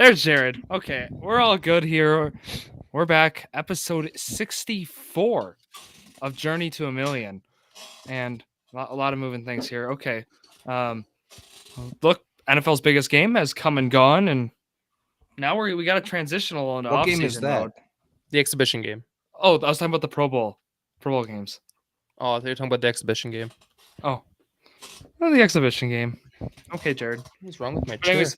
There's Jared. Okay, we're all good here. We're back. Episode 64 of Journey to a Million. And a lot of moving things here. Okay. Um, look, NFL's biggest game has come and gone, and now we got to transition a little into What game is off-season that? mode. The exhibition game. Oh, I was talking about the Pro Bowl games. Oh, they're talking about the exhibition game. Oh, the exhibition game. Okay, Jared. What's wrong with my But chair? anyways,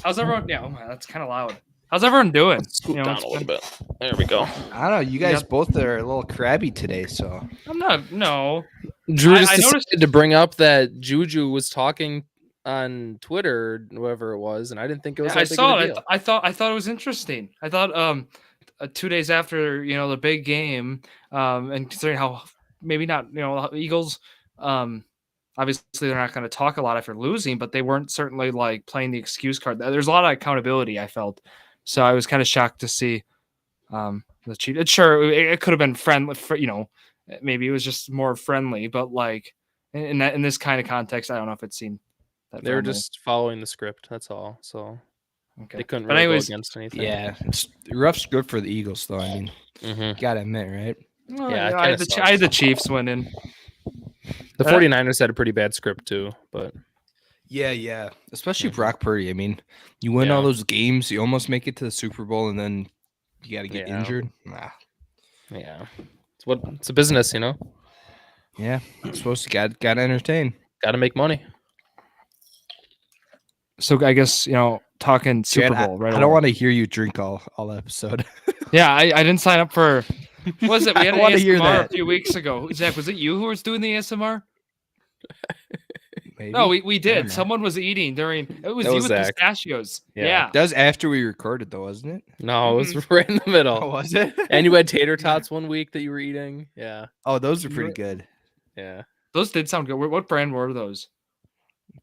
how's everyone? Yeah, oh my, that's kind of loud. How's everyone doing? Scoot down a little bit. There we go. I don't know. You guys both are a little crabby today, so I'm not. No. Drew just I decided noticed- to bring up that Juju was talking on Twitter, whoever it was, and I didn't think it was. I that big saw of a it. deal. I thought it was interesting. I thought 2 days after the big game, and considering how maybe not Eagles, obviously they're not going to talk a lot after losing, but they weren't certainly like playing the excuse card. There's a lot of accountability, I felt, so I was kind of shocked to see the cheat. Sure, it could have been friendly, maybe it was just more friendly, but like in this kind of context, I don't know if it's seen. They were just following the script. That's all. So okay. they couldn't But really anyways, go against anything. yeah, rough's good for the Eagles, though. I mean, you gotta admit, right? well, Yeah, it I had kinda I had the sucks. Chiefs winning. The 49ers had a pretty bad script too, but Yeah. Especially Brock Purdy. I mean, you win all those games, you almost make it to the Super Bowl, and then you got to get injured. Nah. yeah, it's a business, Yeah, it's supposed to got to entertain. Got to make money. So I guess talking Super Chad, Bowl. Right. I don't want to hear you drink all episode. Yeah, I didn't sign up for. What was it? We had an I wanna hear ASMR that. a few weeks ago. Zach, was it you who was doing the ASMR? Maybe. No, we I don't did. know. Someone was eating during. It was That you was with Zack. pistachios. Yeah. Yeah. That was after we recorded, though, wasn't it? No, it was right in the middle. was it? And you had tater tots one week that you were eating. Yeah, Oh, those are pretty good. yeah. Those did sound good. What brand were those?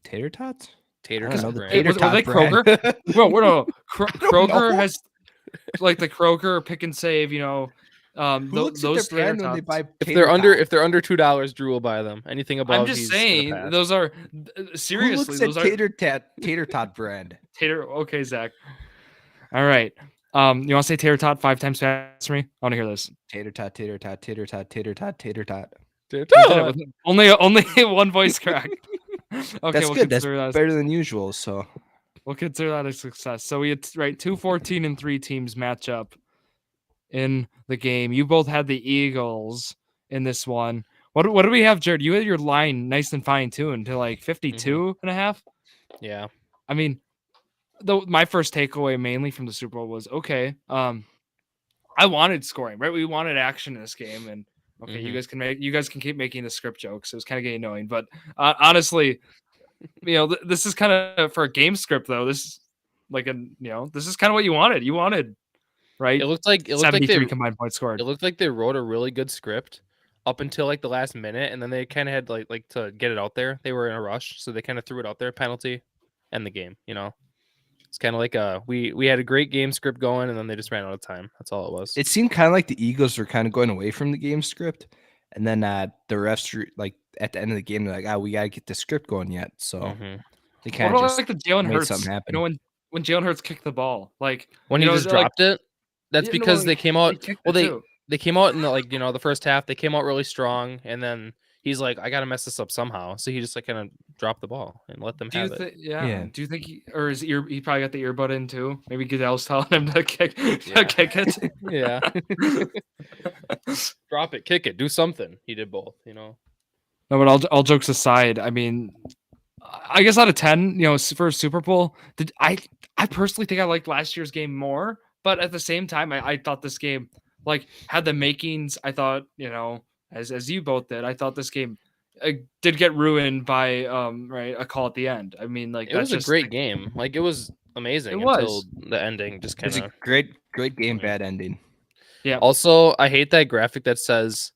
Tater tots? Tater I don't know, tot the brand. tater were they tot brand. Kroger? Well, no. Kroger know. has like the Kroger Pick and Save. Who looks those at their brand tater when they tots. buy If tater they're under tots? $2, Drew will buy them. Anything above, I'm just he's gonna saying pass. those are Who seriously looks those at are tater tot brand? tater. Okay, Zach. All right. You want to say tater tot 5 times fast for me? I want to hear this. Tater tot, tater tot, tater tot, tater tot, tater tot. You did it with only one voice crack. Okay, That's we'll good. That's consider that. better than usual. So We'll consider that a success. So we had 2 14-3 teams match up in the game. You both had the Eagles in this one. What do we have, Jared? You had your line nice and fine tuned to like 52 and a half. Yeah. I mean, my first takeaway mainly from the Super Bowl was okay. I wanted scoring, right? We wanted action in this game, and okay, you guys can keep making the script jokes. It was kind of getting annoying, but honestly, this is kind of for a game script though. This is like this is kind of what you wanted. You wanted, right? It looked like 73 combined points scored. It looked like they wrote a really good script up until like the last minute, and then they kind of had like to get it out there. They were in a rush, so they kind of threw it out there, penalty, and the game. It's kind of like we had a great game script going, and then they just ran out of time. That's all it was. it seemed kind of like the Eagles were kind of going away from the game script, and then the refs like at the end of the game, they're like, we gotta get the script going yet. So they kind What of about just like the Jalen made Hurts? something happen. When Jalen Hurts kicked the ball, like when he just dropped it. That's Yeah, because no, they came out. he kicked Well, it too. they came out in the first half. They came out really strong, and then he's like, I gotta mess this up somehow. So he just like kind of dropped the ball and let them have it. Yeah. Do you think he probably got the earbud in too? Maybe Goodell's telling him to kick it. Yeah. Drop it, kick it, do something. He did both. No, but all jokes aside, I mean, I guess out of 10, for a Super Bowl, I personally think I liked last year's game more, but at the same time, I thought this game like had the makings. I thought, as you both did, I thought this game did get ruined by a call at the end. I mean, like It was a great game. Like it was amazing until the ending. Just kind It's of a great game, bad ending. Yeah. Also, I hate that graphic that says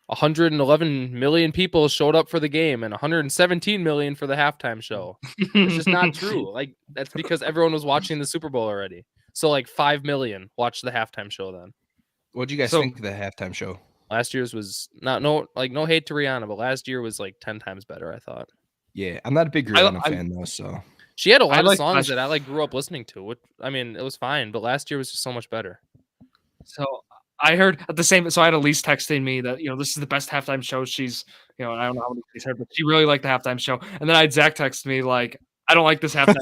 111 million people showed up for the game and 117 million for the halftime show. It's just not true. Like that's because everyone was watching the Super Bowl already. So like 5 million watched the halftime show then. What do you guys think of the halftime show? Last year's was no hate to Rihanna, but last year was like 10 times better, I thought. Yeah, I'm not a big Rihanna fan though, so She had a lot of like songs last- that I like grew up listening to. I mean, it was fine, but last year was just so much better. So I heard at the same. So I had Elise texting me that this is the best halftime show she's. And I don't know how many she's heard, but she really liked the halftime show. And then I had Zach text me like, I don't like this halftime.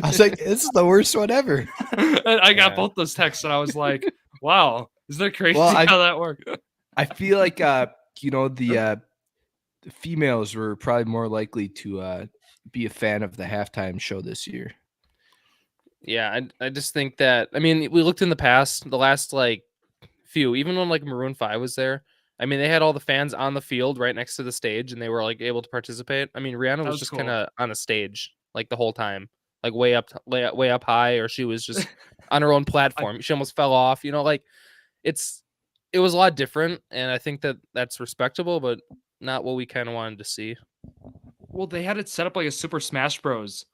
I was like, this is the worst one ever. And I got Yeah. both those texts, and I was like, wow, isn't that crazy Well, how that worked? I feel like the females were probably more likely to be a fan of the halftime show this year. Yeah, I just think that, I mean, we looked in the past, the last like few, even when like Maroon 5 was there. I mean, they had all the fans on the field right next to the stage, and they were like able to participate. I mean, Rihanna was was just cool. kind of on a stage like the whole time, like way up high, or she was just on her own platform. She almost fell off. Like it was a lot different, and I think that that's respectable, but not what we kind of wanted to see. Well, they had it set up like a Super Smash Bros.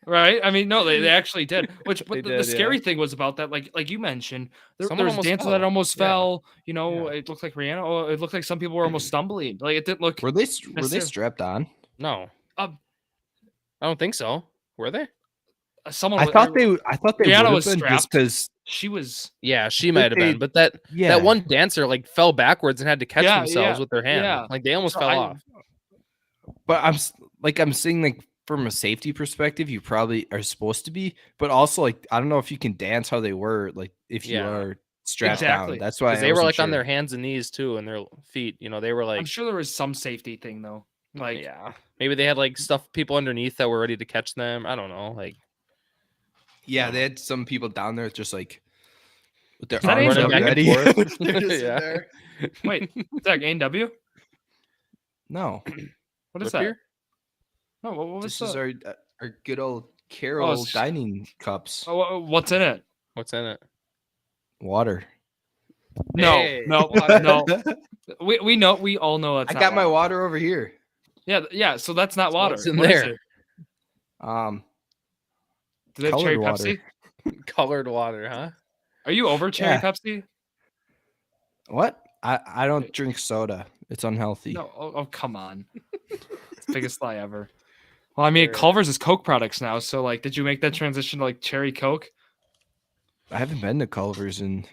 Right? I mean, no, they actually did. But They the did, scary yeah. thing was about that, like you mentioned, there Someone was almost dancers fell. that almost Yeah. fell. Yeah. It looked like Rihanna. Oh, it looked like some people were almost stumbling. Like it didn't look. Were they necessarily- strapped on? No, Um, I don't think so. Were they? Someone. I thought they would Rihanna have was been just strapped. because. She was. Yeah, she think might have they- been, but that one dancer like fell backwards and had to catch Yeah, themselves yeah, with their hand. yeah. Like they almost So fell I- off. But I'm saying like from a safety perspective, you probably are supposed to be, but also like I don't know if you can dance how they were, like if you Yeah. are strapped Exactly. down. That's why Because I they were wasn't like on sure. their hands and knees too, and their feet. They were like, I'm sure there was some safety thing though. Like yeah, maybe they had like stuff people underneath that were ready to catch them. I don't know, like Yeah, they had some people down there just like with their Is that arms AEW? out Running back and ready. forth. They're just in Yeah. there. wait, Zach, A&W? No, What is Root that? beer? No, what was this the? is our good old Carol it's- dining cups. Oh, what's in it? What's in it? Water. No, Hey. no, no. We know. We all know that's. I not got my water. water over here. Yeah. So that's not So water. what's in What is there? it? Do they have Colored cherry water. Pepsi? Colored water, huh? Are you over cherry Yeah. Pepsi? What? I don't drink soda. It's unhealthy. No. Oh, come on. It's the biggest lie ever. Well, I mean, Sure. Culver's is Coke products now. So, like, did you make that transition to like cherry Coke? I haven't been to Culver's in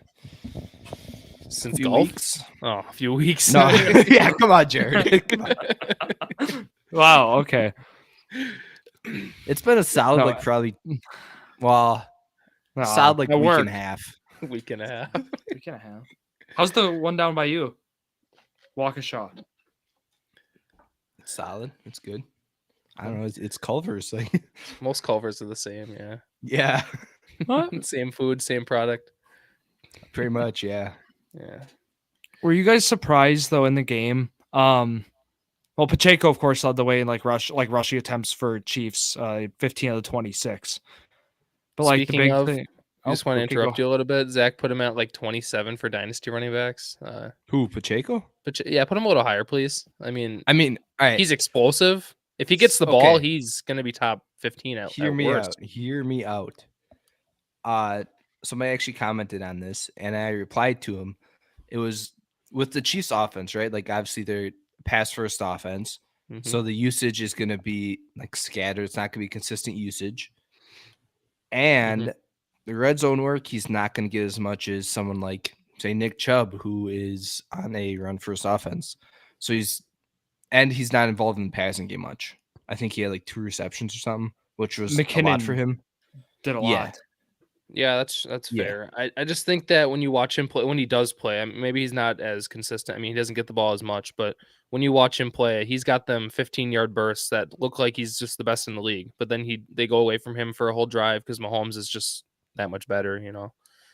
a Since few golf? weeks. Oh, a few weeks. No, yeah, come on, Jared. Come on. Wow. Okay. It's been a solid, No, like probably, well, No, solid like at week work. and a half. Week and a half. Week and a half. How's the one down by you? Waukesha. It's solid. It's good. I don't know. It's Culver's. Like, Most Culvers are the same, yeah. yeah, What? Same food, same product. pretty much. Yeah. Yeah. Were you guys surprised though in the game? Well, Pacheco, of course, led the way in rushing attempts for Chiefs, 15 out of 26. But like Speaking the big of, thing, I just want to okay, interrupt go. you a little bit. Zach put him at like 27 for dynasty running backs. Who, Pacheco? But yeah, put him a little higher, please. I mean, I mean, all right. he's explosive. If he gets the ball, Okay. he's gonna be top 15 at Hear me worst. out. Hear me out. Somebody actually commented on this, and I replied to him. It was with the Chiefs' offense, right? Like, obviously, they're pass first offense, Mhm. so the usage is going to be like scattered. It's not going to be consistent usage, and the red zone work, he's not going to get as much as someone like, say, Nick Chubb, who is on a run first offense. So he's not involved in the passing game much. I think he had like 2 receptions or something, which was a lot for McKinnon him. did a Yeah. lot. Yeah, that's Yeah. fair. I just think that when you watch him play, when he does play, I mean, maybe he's not as consistent. I mean, he doesn't get the ball as much, but when you watch him play, he's got them 15-yard bursts that look like he's just the best in the league. But then they go away from him for a whole drive because Mahomes is just that much better.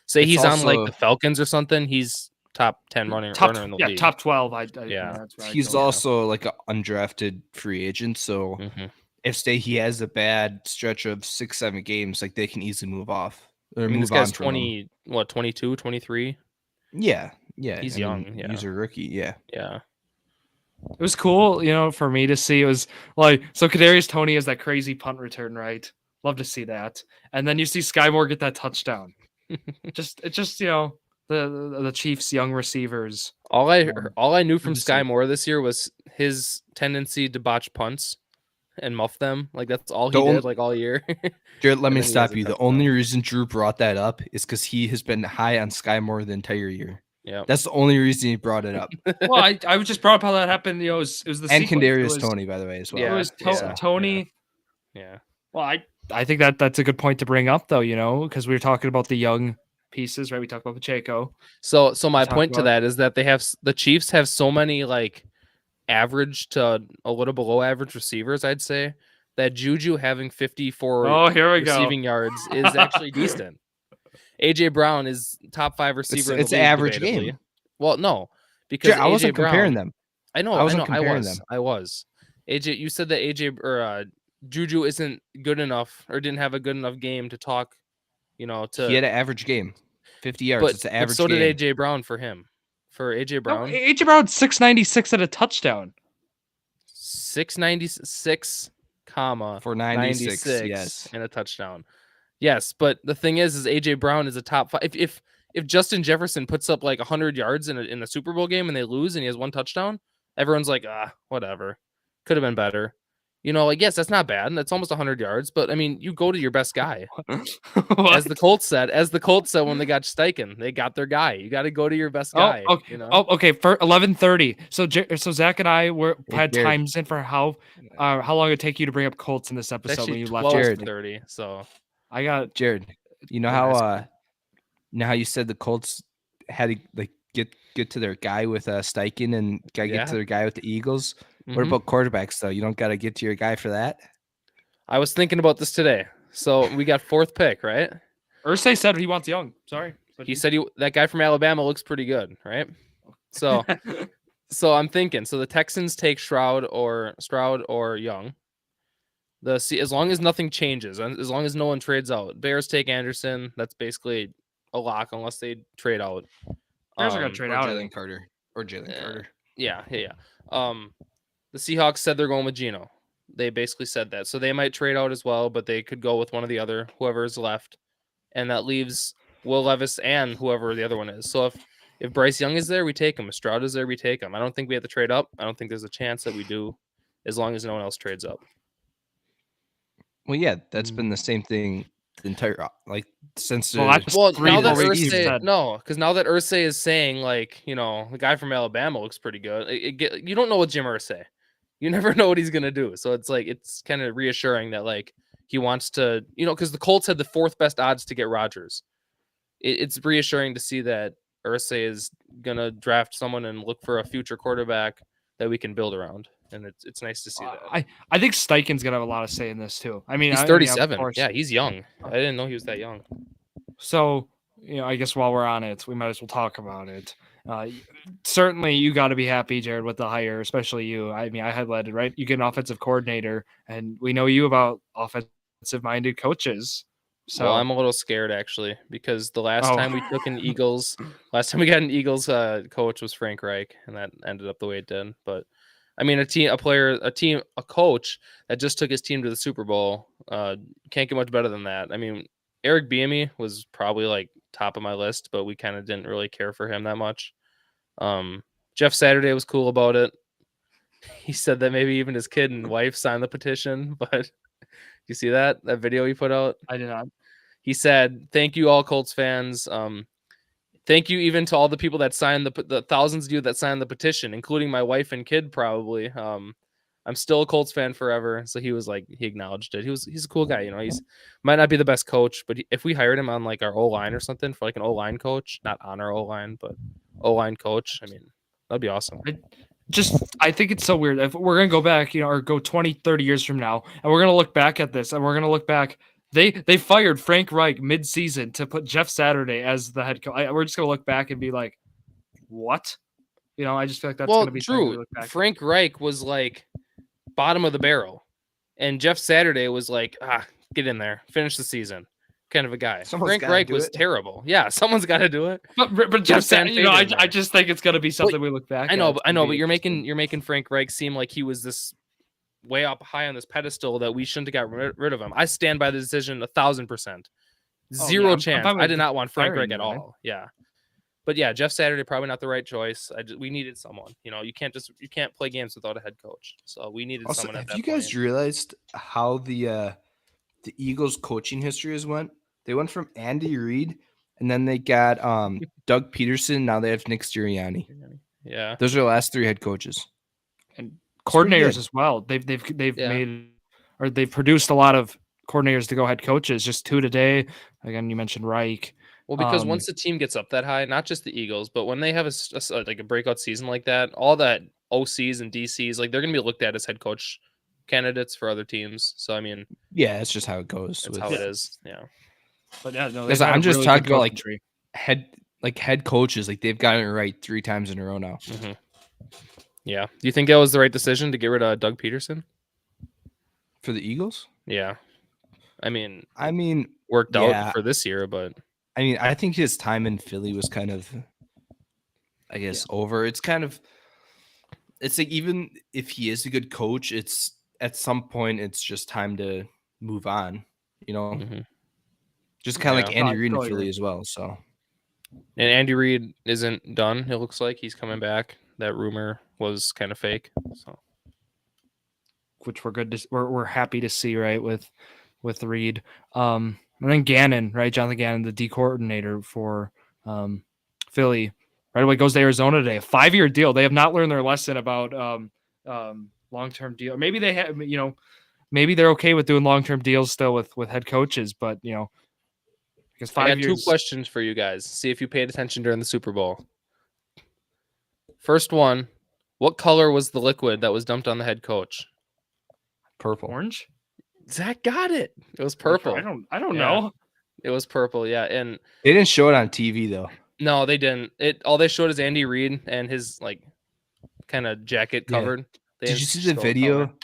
Say It's he's on like also- the Falcons or something, he's top 10 runner in the league. top 12. Yeah. That's where I'd He's go. also like an undrafted free agent. So Mhm. if he has a bad stretch of 6-7 games, like they can easily move off or I mean, move this guy's on from him. 22, 23. Yeah. He's I young, mean, yeah. He's a rookie. Yeah. Yeah. It was cool, for me to see. It was like, so Kadarius Toney has that crazy punt return, right? Love to see that. And then you see Sky Moore get that touchdown. It's just the Chiefs' young receivers. All I knew from just Sky like- Moore this year was his tendency to botch punts, and muff them. Like that's all he Don't- did like all year. Jared, let And me then he stop has a you. The touchdown. only reason Drew brought that up is because he has been high on Sky Moore the entire year. Yeah. That's the only reason he brought it up. Well, I was just brought up how that happened. You know, it was the And sequence. It Kadarius was, Tony, by the way, as well. it was Yeah. Tony. Yeah. Well, I think that's a good point to bring up, though. You know, because we were talking about the young pieces, right? We talked about Pacheco. So my talked point to about- that is that the Chiefs have so many like average to a little below average receivers, I'd say, that Juju having 54 Oh, here we go. receiving yards is actually decent. AJ Brown is top 5 receiver. It's in an the league, average debatably. game. Well, no, because Jared, I wasn't AJ comparing Brown, them. I know. I wasn't I comparing was. them. I was. AJ, you said that AJ or Juju isn't good enough or didn't have a good enough game to talk. You know, He had an average game, 50 yards. but It's an average so game. did AJ Brown for him. For AJ No, Brown, AJ Brown 696 at a touchdown. 696, comma For 96, yes. and a touchdown. Yes, but the thing is AJ Brown is a top 5. If Justin Jefferson puts up like 100 yards in a Super Bowl game and they lose and he has 1 touchdown, everyone's like, whatever. Could have been better. You know, like, yes, that's not bad. That's almost 100 yards, but I mean, you go to your best guy. As the Colts said when they got Steichen, they got their guy. You got to go to your best guy. Okay. You know? Okay. For 11:30. So Zach and I had Jared. times in for how long it would take you to bring up Colts in this It's episode when actually you left. Jared. 12:30. So I got Jared, you know how you said the Colts had to like get to their guy with Steichen and gotta get to Yeah. their guy with the Eagles. What mhm. about quarterbacks though? You don't gotta get to your guy for that. I was thinking about this today. So we got 4th pick, right? Ursay said he wants Young. Sorry. He said that guy from Alabama looks pretty good, right? So I'm thinking. So the Texans take Stroud or Young. As long as nothing changes, and as long as no one trades out, Bears take Anderson. That's basically a lock unless they trade out. Bears are gonna trade out. Jalen Carter. Yeah. The Seahawks said they're going with Geno. They basically said that, so they might trade out as well, but they could go with one of the other whoever is left, and that leaves Will Levis and whoever the other one is. So if Bryce Young is there, we take him. If Stroud is there, we take him. I don't think we have to trade up. I don't think there's a chance that we do, as long as no one else trades up. Well, yeah, that's been the same thing the entire since. Well, that's Well, three now that more weeks Ursay, said. no, because now that Ursay is saying like, you know, the guy from Alabama looks pretty good. You don't know what Jim Ursay. You never know what he's gonna do. So it's like it's kind of reassuring that like he wants to, you know, because the Colts had the 4th best odds to get Rodgers. It's reassuring to see that Ursay is gonna draft someone and look for a future quarterback that we can build around. And it's nice to see that. I think Steichen's gonna have a lot of say in this too. I mean, He's of 37. course. Yeah, he's young. I didn't know he was that young. So, you know, I guess while we're on it, we might as well talk about it. Certainly, you got to be happy, Jared, with the hire, especially you. I mean, I highlighted, right? You get an offensive coordinator, and we know you about offensive-minded coaches. So Well, I'm a little scared actually because the last time we took an Eagles, we got an Eagles coach was Frank Reich, and that ended up the way it did. But I mean, a coach that just took his team to the Super Bowl can't get much better than that. I mean, Eric Bieniemy was probably like top of my list, but we kind of didn't really care for him that much. Jeff Saturday was cool about it. He said that maybe even his kid and wife signed the petition, but you see that video he put out? I did not. He said, "Thank you, all Colts fans. Thank you even to all the people that signed the thousands of you that signed the petition, including my wife and kid, probably. I'm still a Colts fan forever." So he was like, he acknowledged it. He's a cool guy, you know. He's might not be the best coach, but if we hired him on like our O line or something for like an O line coach, not on our O line, but O line coach, I mean, that'd be awesome. I think it's so weird. If we're gonna go back, you know, or go 20, 30 years from now, and we're gonna look back at this, and we're gonna look back. They fired Frank Reich mid-season to put Jeff Saturday as the head coach. We're just gonna look back and be like, "What?" You know, I just feel like that's gonna be something we true. look back. Frank Reich was like bottom of the barrel, and Jeff Saturday was like, get in there, finish the season, kind of a guy. Someone's Frank gotta Reich do was it. terrible. Yeah, someone's got to do it. But Jeff Stan Saturday, you know, Fader in I there. just think it's gonna be something we look back. I know, at. but you're making Frank Reich seem like he was this way up high on this pedestal that we shouldn't have got rid of him. I stand by the decision 1,000%. Zero I'm chance. fine I with did not want Frank firing Reich at him, man. all. Yeah. But yeah, Jeff Saturday probably not the right choice. We needed someone. You can't play games without a head coach. So we needed Also, someone at have that you guys point. realized how the Eagles coaching history has went? They went from Andy Reid, and then they got Doug Peterson. Now they have Nick Sirianni. Yeah, Those are the last 3 head coaches. And It's pretty coordinators good. as well. They've Yeah. made, or they've produced a lot of coordinators to go head coaches. Just 2 today. Again, you mentioned Reich. Well, because once the team gets up that high, not just the Eagles, but when they have like a breakout season like that, all that OCs and DCs, like they're going to be looked at as head coach candidates for other teams. So I mean, Yeah, that's just how it goes. that's how it is. Yeah. But yeah, no, Because they've had I'm a just really talking good about coaching tree. head coaches. Like they've gotten it right 3 times in a row now. Mm-hmm. Yeah. Do you think that was the right decision to get rid of Doug Peterson For the Eagles? Yeah. I mean, yeah. worked out for this year, but I think his time in Philly was kind of, I guess, over. It's like even if he is a good coach, it's at some point it's just time to move on. Just kind of like Andy Reid in Philly as well. So, and Andy Reid isn't done. It looks like he's coming back. That rumor was kind of fake. So, which we're happy to see, right? With Reid, and then Gannon, right? Jonathan Gannon, the D coordinator for Philly, right away goes to Arizona today. A 5-year deal. They have not learned their lesson about long-term deal. Maybe they have, maybe they're okay with doing long-term deals still with head coaches, but because 5 years. I got 2 questions for you guys. See if you paid attention during the Super Bowl. First one, what color was the liquid that was dumped on the head coach? Purple. Orange? Zach got it. It was purple. I don't know. It was purple, yeah. And they didn't show it on TV though. No, they didn't. All they showed is Andy Reid and his like kind of jacket covered. Yeah. Did you see the video? Color.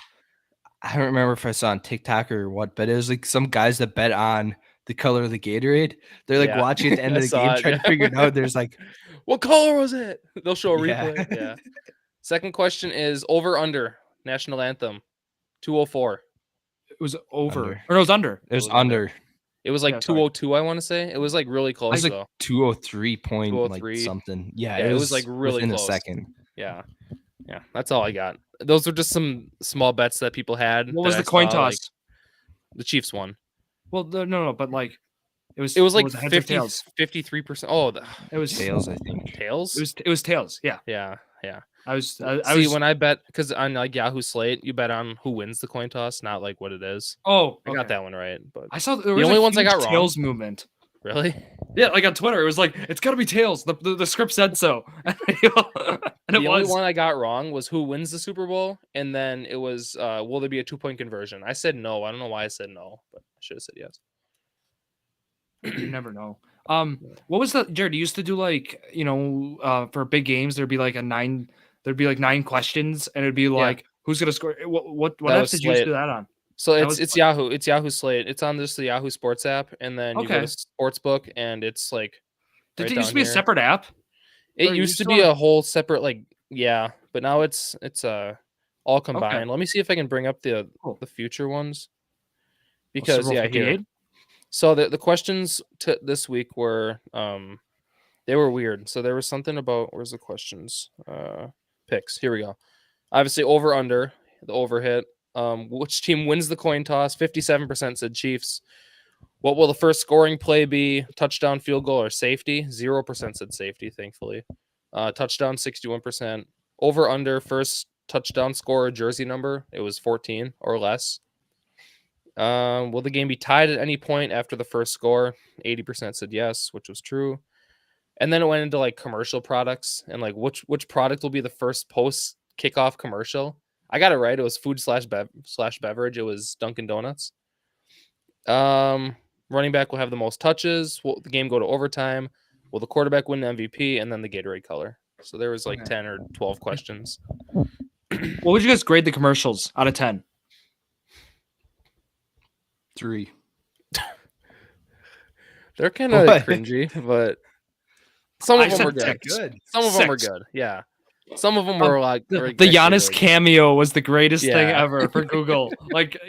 I don't remember if I saw on TikTok or what, but it was like some guys that bet on the color of the Gatorade. They're like watching at the end of the game, trying to figure it out. There's like, what color was it? They'll show a replay. Yeah. Second question is over under national anthem 204. It was over. Or no, it was under. It was under. It was like 202, I want to say. It was like really close. It was like though. 203 point 203. Like something. Yeah, it was like really in close. A second. Yeah. That's all I got. Those were just some small bets that people had. What was the coin toss? Like, the Chiefs won. Well, no, but like it was like 53%. Oh, it was tails. I think tails. It was tails. Yeah. I was when I bet because on like Yahoo Slate, you bet on who wins the coin toss, not like what it is. Oh, I got that one right, but I saw the only ones I got wrong. Tails movement. Really? Yeah, like on Twitter, it was like it's got to be tails. The script said so, and the only one I got wrong was who wins the Super Bowl, and then it was will there be a 2-point conversion? I said no. I don't know why I said no, but I should have said yes. You never know. What was the Jared? You used to do like for big games, there'd be like 9 questions, and it'd be like who's gonna score? What apps did you do that on? So it's Yahoo. It's Yahoo Slate. It's on the Yahoo Sports app, and then you go to Sportsbook, and it's like. Did it used to be a separate app? It used to be a whole separate but now it's all combined. Okay. Let me see if I can bring up the future ones. Because here. So the questions to this week were they were weird. So there was something about where's the questions? Picks. Here we go. Obviously over under, the over hit. Which team wins the coin toss? 57% said Chiefs. What will the first scoring play be? Touchdown, field goal, or safety? 0% said safety, thankfully. Touchdown, 61%. Over under first touchdown scorer jersey number. It was 14 or less. Will the game be tied at any point after the first score? 80% said yes, which was true. And then it went into like commercial products and like which product will be the first post kickoff commercial. I got it right. It was food / beverage. It was Dunkin' Donuts. Running back will have the most touches. Will the game go to overtime? Will the quarterback win the MVP? And then the Gatorade color. So there was like 10 or 12 questions. What would you guys grade the commercials out of 10? 3. They're kind of cringy, but some of them were good. Some of them were good. Yeah. Some of them were like the Giannis cameo was the greatest thing ever for Google. Like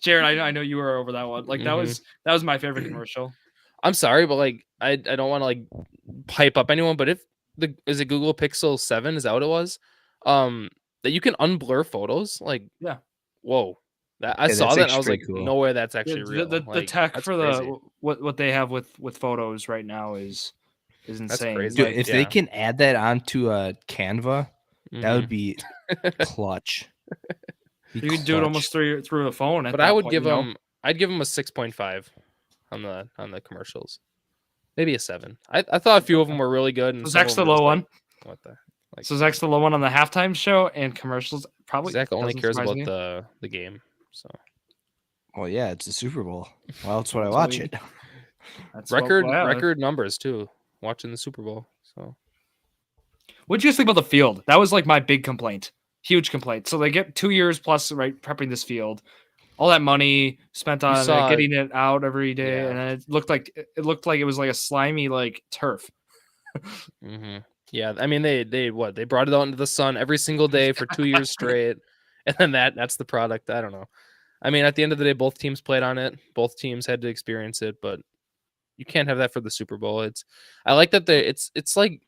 Jared, I know you were over that one. Like that was my favorite commercial. I'm sorry, but like I don't want to like hype up anyone, but if is it Google Pixel 7? Is that what it was? That you can unblur photos. Like, Yeah. whoa. That I Yeah, saw that's that and I actually was like, pretty cool. no way that's The, actually the, real. the, the Like, tech that's for crazy. what they have with photos right now is That's insane. crazy. Dude, Like, if they can add that onto Canva, that would Mhm. be clutch. you can do it almost through the phone at But that I would point, give them I'd give them a 6.5 on the commercials. Maybe a 7. I thought a few of them were really good and So some of Zach's them the were just low like, one. what the like So Zach's the low one on the halftime show and commercials. Probably Zach only doesn't cares surprise about me. the game. So Well, yeah, it's the Super Bowl. Well, that's what I That's what watch we- it. That's record numbers too, watching the Super Bowl. So What do you guys think about the field? That was like my big complaint, huge complaint. So they get 2 years plus right prepping this field, all that money spent on saw- getting it out every day, Yeah. and then it looked like it was like a slimy like turf. yeah, I mean they brought it out into the sun every single day for 2 years straight, and then that's the product. I don't know. I mean, at the end of the day, both teams played on it. Both teams had to experience it, but you can't have that for the Super Bowl. I like that it's like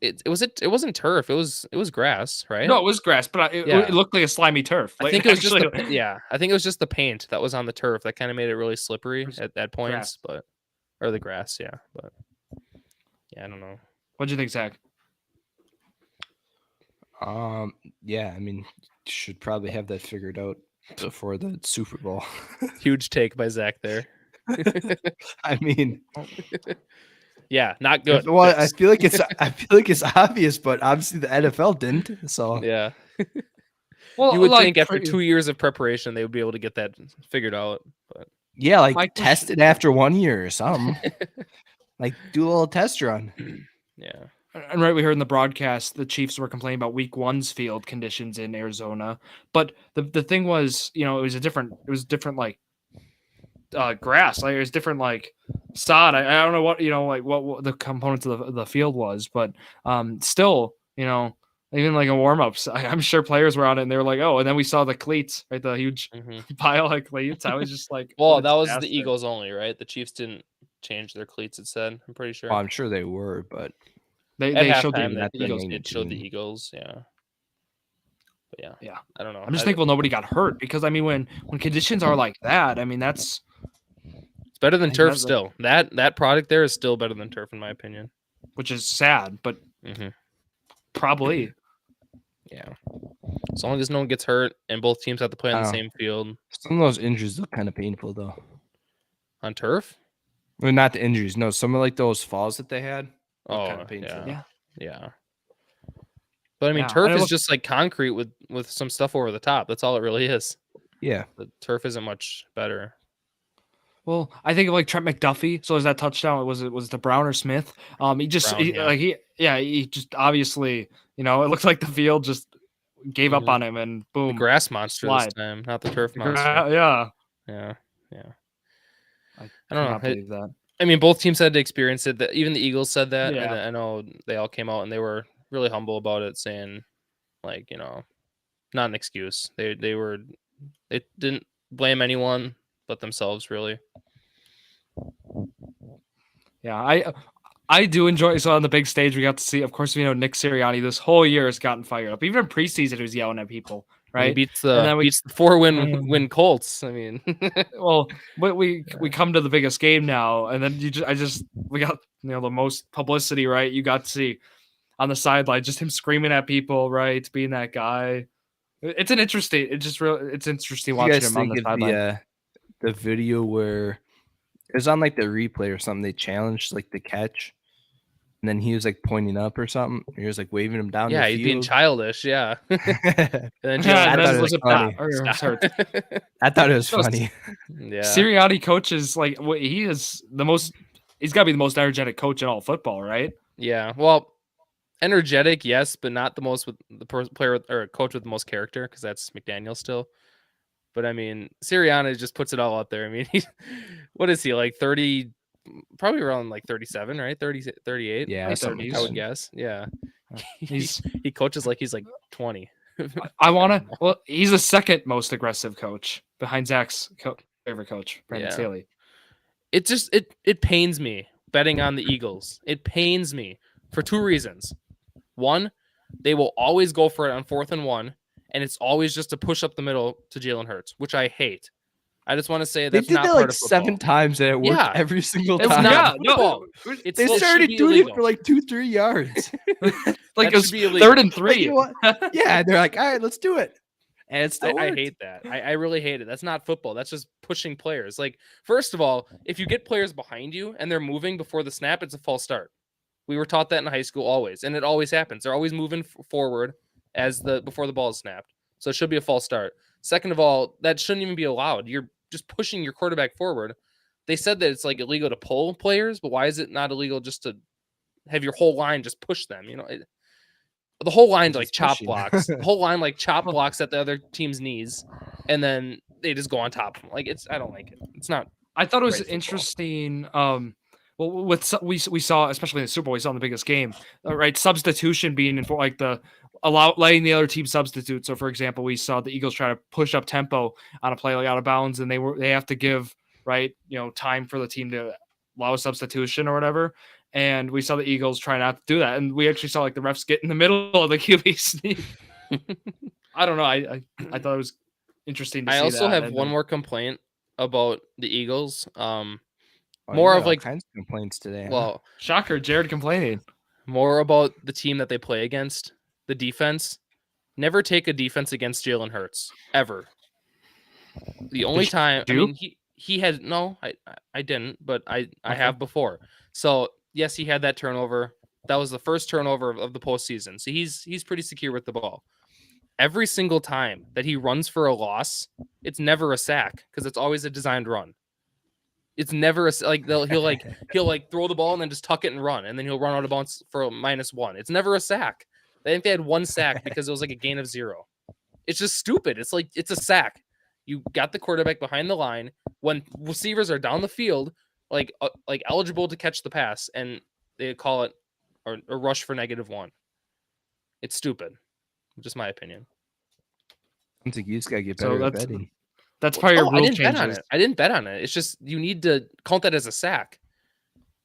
it wasn't turf. It was grass, right? No, it was grass, but it Yeah. looked like a slimy turf. I Like, think it was actually, I think it was just the paint that was on the turf that kind of made it really slippery at points, grass. or the grass, yeah. But yeah, I don't know. What'd you think, Zach? Yeah, I mean, should probably have that figured out before the Super Bowl. Huge take by Zach there. I mean, Yeah, not good. well, Fix. I feel like it's obvious, but obviously the NFL didn't. So Yeah. Well, You would like, think after 2 years of preparation they would be able to get that figured out, but yeah, like my test question- it after 1 year or something. Like do a little test run. yeah. And right, we heard in the broadcast the Chiefs were complaining about Week 1's field conditions in Arizona, but the thing was, it was different like grass, like it was different like sod. I don't know what like what the components of the field was, but still, even like in warm-ups, I'm sure players were on it and they were like, oh, and then we saw the cleats, right, the huge pile of cleats. I was just like, Well, what a that was the disaster. Eagles only, right? The Chiefs didn't change their cleats, it said. I'm pretty sure. Well, I'm sure they were, but They At showed halftime, the the Eagles. Eagles it showed the 19. Eagles, yeah. But yeah. Yeah. I don't know. I'm just thankful nobody got hurt because I mean when conditions are like that, I mean that's it's better than I think turf that's a- still. That product there is still better than turf in my opinion. which is sad, but probably. Yeah. As long as no one gets hurt and both teams have to play on the Oh. same field. some of those injuries look kind of painful though. On turf? Well, not the injuries. No, some of like those falls that they had. Look Oh, kinda painful. yeah. Yeah. Yeah. But I mean, Yeah, turf and it is look- just like concrete with some stuff over the top. That's all it really is. Yeah. The turf isn't much better. Well, I think of like Trent McDuffie. So is that touchdown? Was it the Brown or Smith? He just Brown, yeah. he just obviously it looked like the field just gave up on him and The boom. grass monster slide. this time, not the turf The monster. yeah. Yeah. I I don't know. cannot believe that. I mean, both teams had to experience it. Even the Eagles said that. Yeah. And I know they all came out and they were really humble about it, saying, like, not an excuse. They didn't blame anyone but themselves, really. Yeah, I do enjoy. So on the big stage, we got to see, of course, Nick Sirianni this whole year has gotten fired up. Even in preseason, he was yelling at people, And he right? beats And the then beats the 4-win Colts. I mean, Well, we come to the biggest game now, and then we got the most publicity, right? You got to see on the sideline just him screaming at people, right? Being that guy. It's interesting You watching guys him on think the of sideline. the video where it was on like the replay or something? They challenged like the catch, and then he was like pointing up or something. He was like waving him down. yeah, the he's being field. childish. Yeah. And then Yeah, I and thought then it was it funny. stop, or it was hurt. I thought it was No, funny. Yeah. Sirianni coaches like he is the most. He's got to be the most energetic coach in all football, right? Yeah. Well, energetic, yes, but not the most with the player or coach with the most character, because that's McDaniel still. But I mean, Sirianni just puts it all out there. I mean, what is he, like 30, probably around like 37, right? 30, 38. Yeah, Late something 30s. like I would that. guess. Yeah. He's He coaches like he's like 20. I want to. Well, he's the second most aggressive coach behind Zach's favorite coach, Brandon Yeah. Staley. it pains me betting on the Eagles. It pains me for two reasons. One, they will always go for it on 4th and 1, and it's always just a push up the middle to Jalen Hurts, which I hate. I just want to say They that's did not that part like of football. 7 times and it worked Yeah. every single It's time. not Yeah, football. no, It's, They it should started be doing illegal. it for like 2-3 yards. like That it was should be illegal. 3rd and 3. Like, you know what? Yeah, they're like, all right, let's do it. And it still I worked. hate that. I really hate it. That's not football. That's just pushing players. Like, first of all, if you get players behind you and they're moving before the snap, it's a false start. We were taught that in high school always, and it always happens. They're always moving forward before the ball is snapped. So it should be a false start. Second of all, that shouldn't even be allowed. You're just pushing your quarterback forward. They said that it's like illegal to pull players, but why is it not illegal just to have your whole line just push them? The whole line like Just chop pushing. blocks. The whole line like chop blocks at the other team's knees, and then they just go on top of them. Like I don't like it. It's not. I thought it was Great football. interesting. Well, we saw, especially in the Super Bowl, we saw in the biggest game, right? Substitution being for like letting the other team substitute. So, for example, we saw the Eagles try to push up tempo on a play like out of bounds, and they have to give time for the team to allow a substitution or whatever. And we saw the Eagles try not to do that, and we actually saw like the refs get in the middle of the QB sneak. I don't know. I thought it was interesting to see. I also that. have And one then- more complaint about the Eagles. Oh, More you of got all like kinds of complaints today. huh? well, Shocker, Jared complaining. more about the team that they play against, the defense. Never take a defense against Jalen Hurts ever. The only you- time, I you? mean, he had no, I didn't, but I have before. So yes, he had that turnover. That was the first turnover of the postseason. So he's pretty secure with the ball. Every single time that he runs for a loss, it's never a sack because it's always a designed run. It's never he'll throw the ball and then just tuck it and run, and then he'll run out of bounds for a -1. It's never a sack. I think they had one sack because it was like a gain of 0. It's just stupid. It's like it's a sack. You got the quarterback behind the line when receivers are down the field, like eligible to catch the pass, and they call it a rush for -1. It's stupid. Just my opinion. I think you just gotta get So better at that's- betting. That's part of your I rule didn't bet on changes. it. I didn't bet on it. It's just you need to count that as a sack.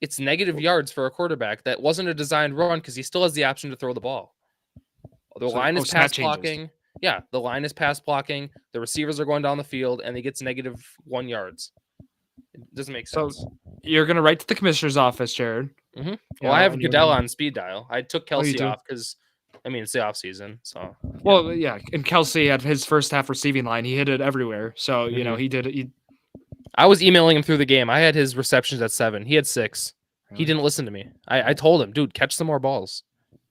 It's negative yards for a quarterback that wasn't a designed run because he still has the option to throw the ball. The line is snap pass changes. blocking. Yeah, the line is pass blocking. The receivers are going down the field, and he gets -1 yards. It doesn't make So sense. you're gonna write to the commissioner's office, Jared. Well, Yeah, I have and you're Goodell gonna- on speed dial. I took Oh, you Kelsey do? off because, I mean, it's the off season. So Well, yeah, and Kelsey had his first half receiving line. He hit it everywhere. So he did it. I was emailing him through the game. I had his receptions at 7. He had 6. He didn't listen to me. I told him, dude, catch some more balls.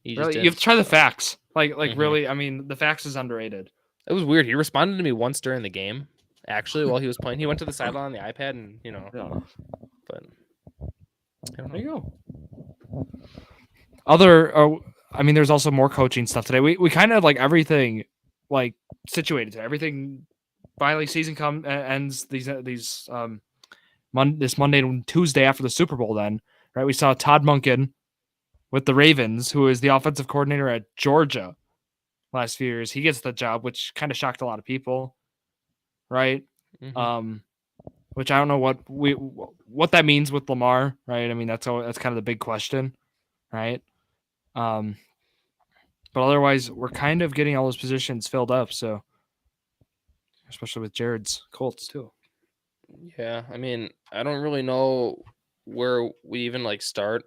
He just Really, didn't. you have to try the facts. Like Mhm. really, I mean, the facts is underrated. It was weird. He responded to me once during the game. Actually, while he was playing, he went to the sideline on the iPad, and Yeah. but I don't There you know. go. I mean, there's also more coaching stuff today. We kind of like everything like situated today. Everything finally season ends this Monday and Tuesday after the Super Bowl. Then right, we saw Todd Monken with the Ravens, who is the offensive coordinator at Georgia last few years. He gets the job, which kind of shocked a lot of people, right? Mhm. Which I don't know what that means with Lamar, right? I mean, that's kind of the big question, right? But otherwise, we're kind of getting all those positions filled up. So, especially with Jared's Colts too. Yeah, I mean, I don't really know where we even start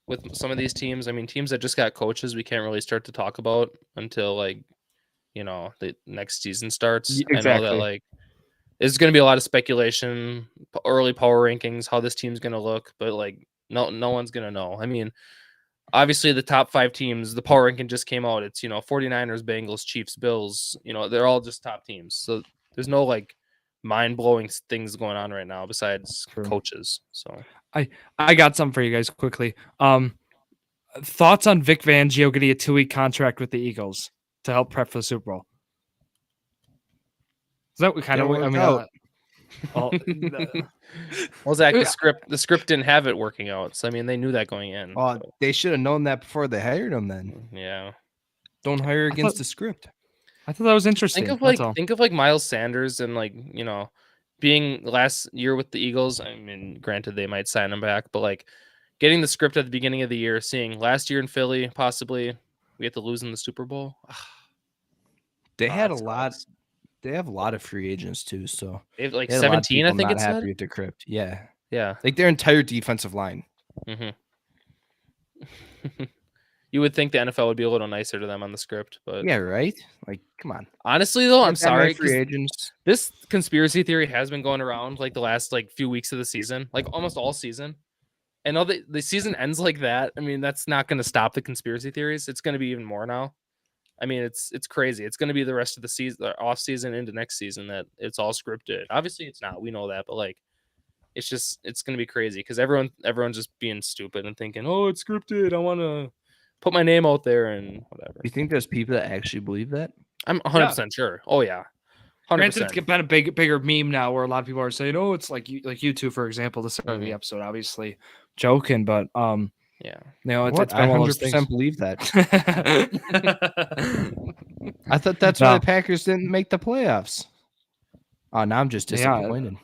with some of these teams. I mean, teams that just got coaches, we can't really start to talk about until the next season starts. I know Exactly. that there's going to be a lot of speculation, early power rankings, how this team's going to look, but no one's going to know. I mean, obviously the top 5 teams, the power ranking just came out. It's 49ers, Bengals, Chiefs, Bills. They're all just top teams. So there's no mind-blowing things going on right now besides True. coaches. So I got something for you guys quickly. Thoughts on Vic Fangio getting a 2-week contract with the Eagles to help prep for the Super Bowl? Is that what kind of? Didn't I work mean, out. well, Zach, Yeah. the script didn't have it working out. So I mean, they knew that going in. Oh, but, they should have known that before they hired him. Then yeah. don't hire against thought- the script. I thought that was interesting. Think That's all. of Miles Sanders and being last year with the Eagles, I mean, granted they might sign him back, but like getting the script at the beginning of the year, seeing last year in Philly, possibly we have to lose in the Super Bowl. They had a that lot. sucks. They have a lot of free agents too, so They have like they had a lot of 17, I people think not it happy said. with the crypt. Yeah, Yeah. like their entire defensive line. Mm-hmm. You would think the NFL would be a little nicer to them on the script, but Yeah, right. Like, come on. honestly, though, I'm Get that many sorry. free 'Cause agents. this conspiracy theory has been going around like the last like few weeks of the season, like almost all season. And now the season ends like that. I mean, that's not going to stop the conspiracy theories. It's going to be even more now. I mean, it's crazy. It's going to be the rest of the season, the off season into next season that it's all scripted. Obviously, it's not. We know that, but like, it's going to be crazy because everyone's just being stupid and thinking, oh, it's scripted. I want to put my name out there and whatever. You think there's people that actually believe that? I'm 100% sure. Oh yeah, 100%. Granted, it's been a bigger meme now where a lot of people are saying, "Oh, it's like you two, for example." The start of the episode, obviously joking, but yeah, you know, What? it's I been one of those 100% things. believe that. I thought that's why No. the Packers didn't make the playoffs. Oh, now I'm just Yeah. disappointed.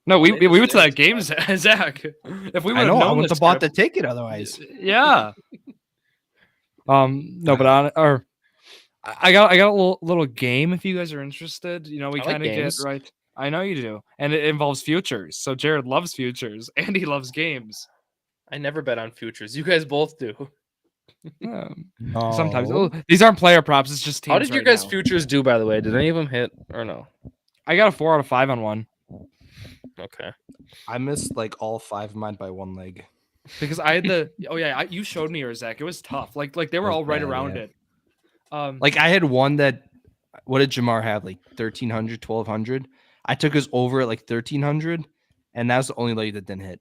No, we They went to that deserve game, to Zach. If we would I have know. I known wouldn't the have bought the script, ticket otherwise. yeah. No, but I got a little game if you guys are interested. You know, we I like kind of get games. right. I know you do, and it involves futures. So Jared loves futures, and he loves games. I never bet on futures. You guys both do. Sometimes No. these aren't player props. It's just teams. How did your right guys' now. futures do, by the way? Did any of them hit or no? I got a 4 out of 5 on one Okay. I missed like all 5 of mine by 1 leg. because I had the. Oh yeah, you showed me yours, Zach. It was tough. Like they were was all right bad, around yeah. it. Like I had one that, what did Jamar have? Like 1,300, 1,200. I took his over at like 1,300, and that was the only leg that didn't hit.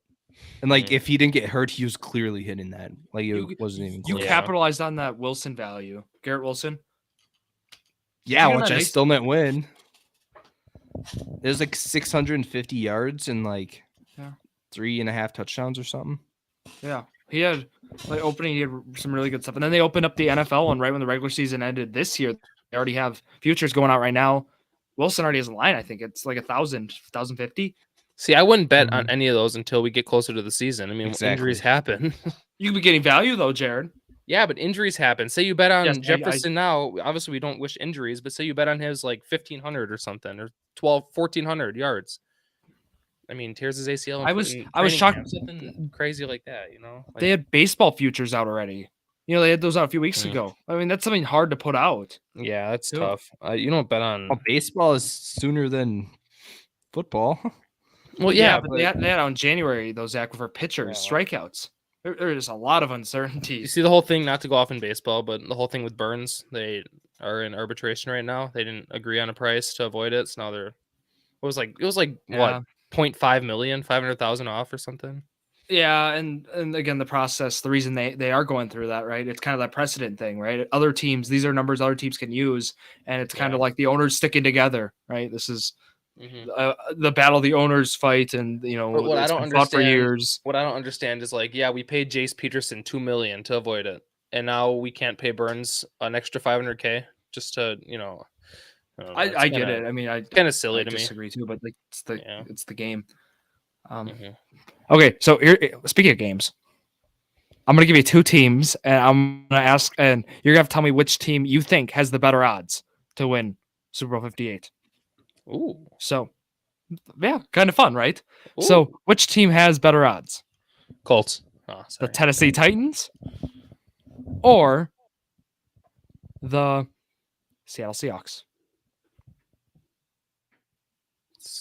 And like if he didn't get hurt, he was clearly hitting that. Like it wasn't even you close. capitalized on that Wilson value, Garrett Wilson. Yeah, You got which that I nice- still didn't win. There's like 650 yards and like Yeah. 3.5 touchdowns or something. Yeah, he had like opening. He had some really good stuff, and then they opened up the NFL one right when the regular season ended this year. They already have futures going out right now. Wilson already has a line. I think it's like 1,000, 1,050. See, I wouldn't bet on any of those until we get closer to the season. I mean, Exactly. injuries happen. You could be getting value though, Jared. Yeah, but injuries happen. Say you bet on Yes, Jefferson now. Obviously, we don't wish injuries, but say you bet on his like 1,500 or something, or 1,400 yards. I mean, tears his ACL. I was training shocked. camp, something crazy like that. You know, like, They had baseball futures out already. You know, they had those out a few weeks Mm. ago. I mean, that's something hard to put out. yeah, that's Too. tough. You don't bet on. Oh, baseball is sooner than football. Well, yeah, but they had out in January those Zach for pitchers, Yeah. strikeouts. There's a lot of you uncertainty. see the whole thing. Not to go off in baseball, but the whole thing with Burns, they are in arbitration right now. They didn't agree on a price to avoid it, so now they're. It was like Yeah. what 0.5 million, 500,000 off or something. Yeah, and again, the process, the reason they are going through that, right? It's kind of that precedent thing, right? Other teams, these are numbers other teams can use, and it's kind of like the owners sticking together, right? This is the battle the owners fight, and you know, But what I it's don't been fought for understand- years. What I don't understand is like, yeah, we paid Jace Peterson $2 million to avoid it, and now we can't pay Burns an extra $500K just to, you know. don't know, it's I get kinda- it. I mean, I Kind of silly I to me. disagree too, but like it's the game. Mhm. Okay, so here, speaking of games, I'm gonna give you 2 teams, and I'm gonna ask, and you're gonna have to tell me which team you think has the better odds to win Super Bowl 58. Ooh. So, yeah, kind of fun, right? Ooh. So, which team has better odds? Colts. Oh, The sorry. Tennessee Titans or the Seattle Seahawks?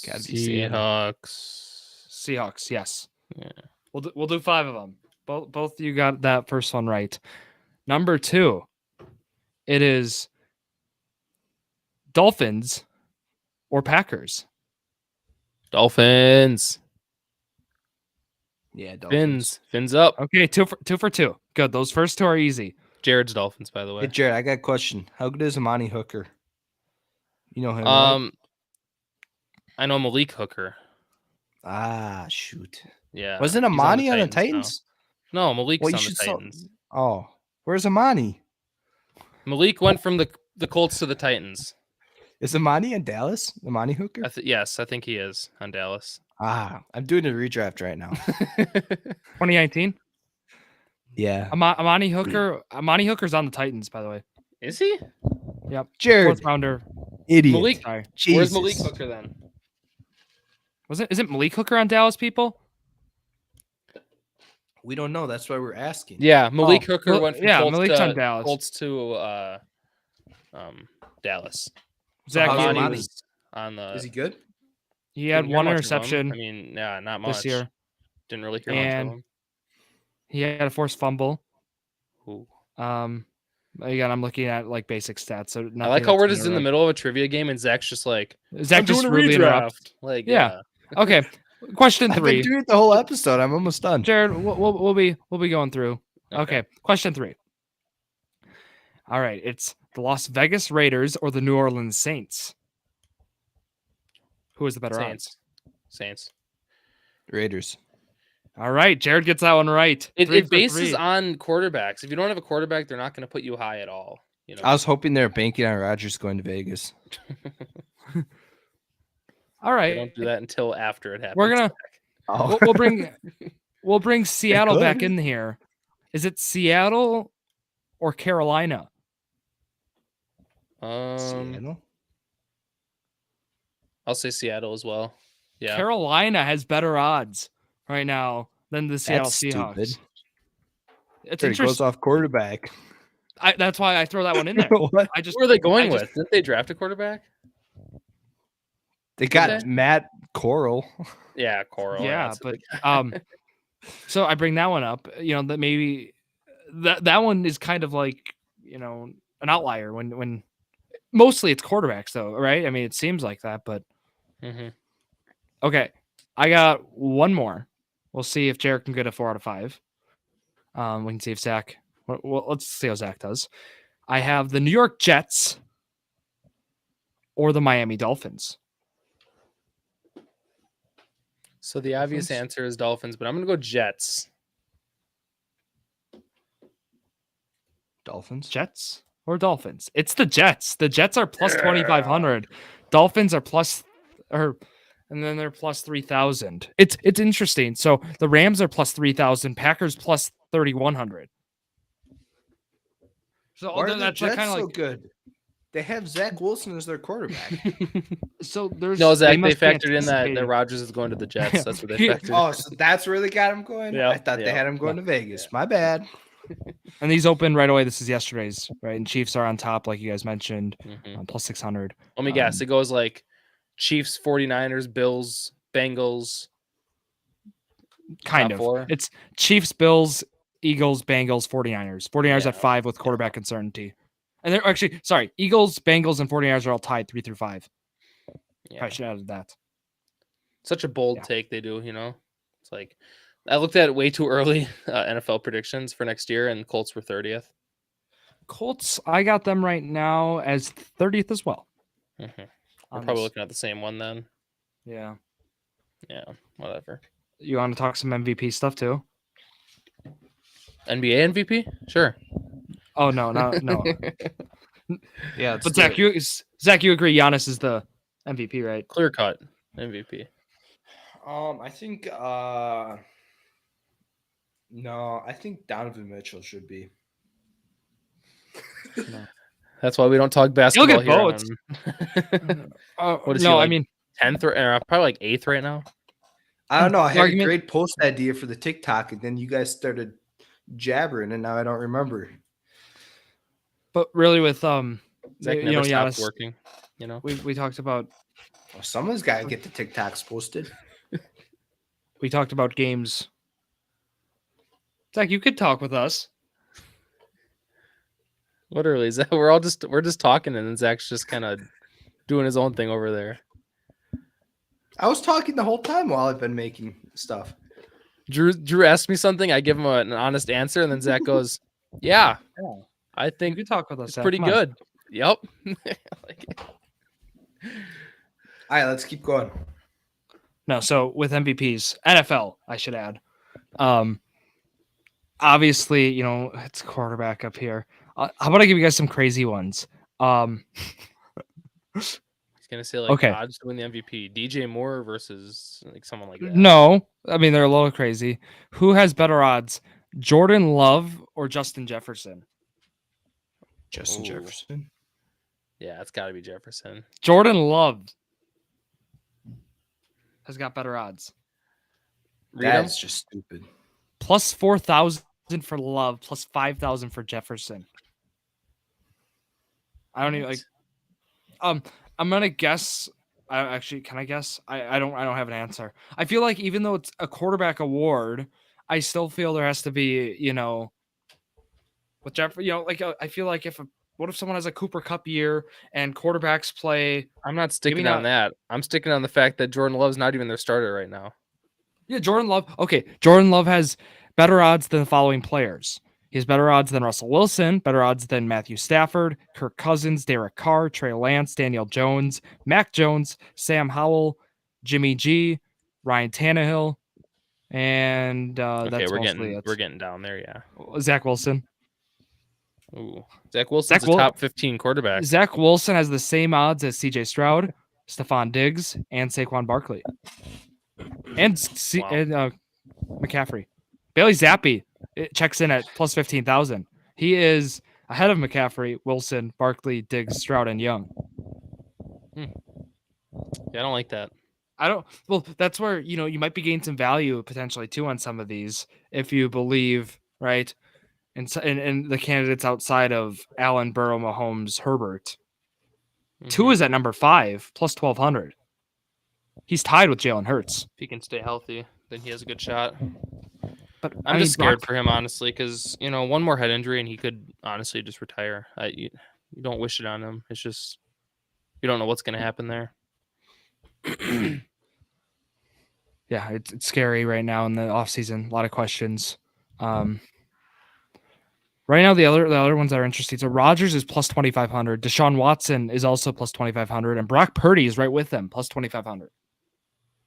Gotta be Seattle. Seahawks. Seahawks, yes. Yeah. We'll do 5 of them. Both you got that first one right. Number 2, it is Dolphins or Packers. Dolphins. Yeah, Dolphins. Fins up. Okay, 2 for 2. Good. Those first 2 are easy. Jared's Dolphins, by the way. Hey, Jared, I got a question. How good is Amani Hooker? You know him, right? I know Malik Hooker. Ah, shoot. Yeah. Wasn't he's Amani on the now. Titans? No, Malik's Well, you on the should sell- Titans. Oh, where's Amani? Malik went from the Colts to the Titans. Is Amani in Dallas? Amani Hooker? Yes, I think he is on Dallas. I'm doing a redraft right now. 2019. Yeah. Amani Hooker's on the Titans, by the way. Is he? Yep. Jared, Fourth rounder. idiot. Malik. Sorry. Where's Malik Jesus. Hooker then? Isn't Malik Hooker on Dallas, people? We don't know. That's why we're asking. Yeah, Malik Oh, Hooker went from Colts Malik's to on Dallas. Colts to Dallas. Zach how's Amani Amani? was on the. Is he good? He had didn't hear one much of him. interception I mean, yeah, not much. this year. Didn't really hear much And of him. he had a forced fumble. Ooh. Again, I'm looking at like basic stats. So I like how we're just in the middle of a trivia game and Zach's just like, Zach I'm just doing a rudely interrupts. redraft. Like, Yeah. Okay. Question I've been 3. doing it the whole episode. I'm almost done. Jared, we'll be going through. Okay. Question 3. All right. It's the Las Vegas Raiders or the New Orleans Saints. Who is the better odds? Saints. Raiders. All right. Jared gets that one right. It 3 for bases 3. on quarterbacks. If you don't have a quarterback, they're not going to put you high at all. You know. I was hoping they're banking on Rodgers going to Vegas. All They right. don't do that until after it happens. We're gonna Oh, we'll bring Seattle back could. in here. Is it Seattle or Carolina? Seattle? I'll say Seattle as well. Yeah. Carolina has better odds right now than the Seattle That's Seahawks. stupid. It's There he goes interesting. off quarterback. That's why I throw that one in there. What? I just Who are they going I with? just- Didn't they draft a quarterback? They got they? Matt Coral. Yeah, Coral. Yeah, that's but it. so I bring that one up. You know that maybe that one is kind of like an outlier when mostly it's quarterbacks though, right? I mean, it seems like that, but Mhm. okay. I got one more. We'll see if Jared can get a 4 out of 5. We can see if Zach. Well, let's see how Zach does. I have the New York Jets or the Miami Dolphins. So the obvious Dolphins? answer is Dolphins, but I'm going to go Jets. Dolphins. Jets or Dolphins? It's the Jets. The Jets are plus 2,500. Dolphins are and then they're plus 3,000. It's interesting. So the Rams are plus 3,000. Packers plus 3,100. So Why are the that's Jets kind of so like good? They have Zach Wilson as their quarterback. so. There's No, Zach, they must be factored in that anticipating- Rodgers is going to the Jets. That's what they Yeah. factored Oh, in. so that's where they got him going? Yeah, I thought they yeah. had him going to Vegas. My bad. And these open right away. This is yesterday's, right? And Chiefs are on top, like you guys mentioned, Mhm. plus 600. Let me guess. It goes like Chiefs, 49ers, Bills, Bengals. Kind Top of. four? It's Chiefs, Bills, Eagles, Bengals, 49ers. 49ers Yeah. at 5 with quarterback uncertainty. And they're actually, sorry, Eagles, Bengals, and 49ers are all tied 3 through 5. Yeah. I should have added that. Such a bold Yeah. take they do, It's like I looked at it way too early NFL predictions for next year, and Colts were 30th. Colts, I got them right now as 30th as well. Mhm. We're on probably this. looking at the same one then. Yeah. Yeah, whatever. You want to talk some MVP stuff too? NBA MVP? Sure. Oh, no. Yeah, But Zach, you agree Giannis is the MVP, right? Clear cut MVP. I think no, I think Donovan Mitchell should be. That's why we don't talk basketball get here. votes. What is he no, I like? mean, 10th or probably like 8th right now. I don't know. I had Argument- a great post idea for the TikTok, and then you guys started jabbering, and now I don't remember. but really with Zach never stopped Giannis, working. we talked about Well, someone's got to get the TikToks posted. games. Zach, you could talk with us. Literally, Zach, we're just talking, and then Zach's just kind of doing his own thing over there. I was talking the whole time while I've been making stuff. Drew asked me something, I give him an honest answer, and then Zach goes, "Yeah, I You think could talk with us. it's Zach. pretty Come on. good." Yep. All right, let's keep going. No, so with MVPs, NFL, I should add. Obviously, it's quarterback up here. How about I give you guys some crazy ones? gonna say like Okay. odds to win the MVP. DJ Moore versus like someone like that. No, I mean they're a little crazy. Who has better odds, Jordan Love or Justin Jefferson? Justin Ooh. Jefferson. Yeah, it's got to be Jefferson. Jordan Love has got better odds. Read 'em? That's just stupid. Plus 4,000 for Love, plus 5,000 for Jefferson. I don't even like. I'm gonna guess. Actually, can I guess? I don't have an answer. I feel like even though it's a quarterback award, I still feel there has to be, with Jeff. I feel like what if someone has a Cooper Cup year and quarterbacks play? I'm not sticking on that. I'm sticking on the fact that Jordan Love's not even their starter right now. Yeah, Jordan Love. Okay, Jordan Love has better odds than the following players. He has better odds than Russell Wilson, better odds than Matthew Stafford, Kirk Cousins, Derek Carr, Trey Lance, Daniel Jones, Mac Jones, Sam Howell, Jimmy G, Ryan Tannehill, and Okay, that's we're mostly getting down there. Yeah. Zach Wilson. Ooh, Zach Wilson's a top 15 quarterback. Zach Wilson has the same odds as C.J. Stroud, Stephon Diggs, and Saquon Barkley, and McCaffrey. Bailey Zappi checks in at plus 15,000. He is ahead of McCaffrey, Wilson, Barkley, Diggs, Stroud, and Young. Yeah, I don't like that. Well, that's where, you might be gaining some value potentially too on some of these if you believe, right? And the candidates outside of Allen, Burrow, Mahomes, Herbert. Two is at number 5, plus 1,200. He's tied with Jalen Hurts. If he can stay healthy, then he has a good shot. But I'm just scared for him, honestly, because one more head injury and he could honestly just retire. You don't wish it on him. It's just you don't know what's going to happen there. Yeah, it's scary right now in the offseason. A lot of questions. Right now, the other ones that are interesting. So Rodgers is plus 2,500. Deshaun Watson is also plus 2,500, and Brock Purdy is right with them, plus 2,500.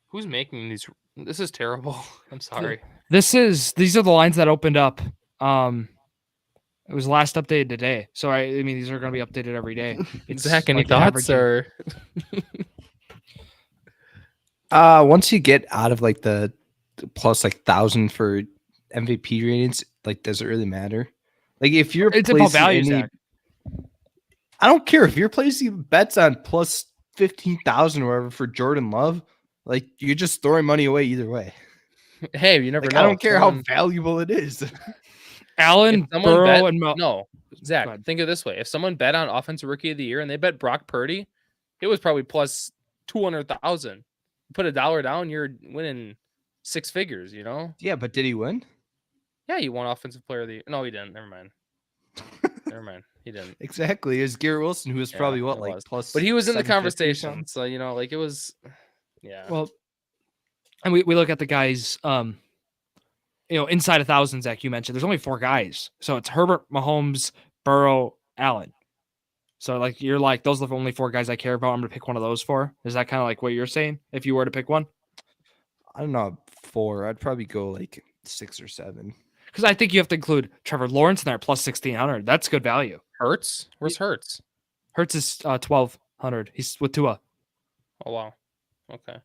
Who's making these? This is terrible. I'm sorry. These are the lines that opened up. It was last updated today, so I mean these are going to be updated every day. Zach, any thoughts or? Once you get out of like the plus like 1,000 for MVP ratings, like does it really matter? Like if you're it's about value, Zach. I don't care if you're placing bets on plus 15,000 or whatever for Jordan Love. Like you're just throwing money away either way. Hey, you never know. I don't care how valuable it is. Allen, Burrow, and no, Zach. Think of it this way: if someone bet on Offensive Rookie of the Year and they bet Brock Purdy, it was probably plus 200,000. Put $1 down, you're winning 6 figures. Yeah, but did he win? Yeah, he won Offensive Player of the Year. No, he didn't. Never mind. He didn't. Exactly. It was Garrett Wilson, who was probably plus. But he was in the conversation, so it was. Yeah. Well, and we look at the guys. Inside 1,000, Zach, you mentioned there's only 4 guys. So it's Herbert, Mahomes, Burrow, Allen. So you're like, those are the only 4 guys I care about. I'm going to pick one of those 4. Is that kind of like what you're saying? If you were to pick one? I don't know, 4. I'd probably go like 6 or 7. Because I think you have to include Trevor Lawrence in there plus 1,600. That's good value. Hurts? Where's Hurts? Hurts is 1,200. He's with Tua. Oh, wow. Okay.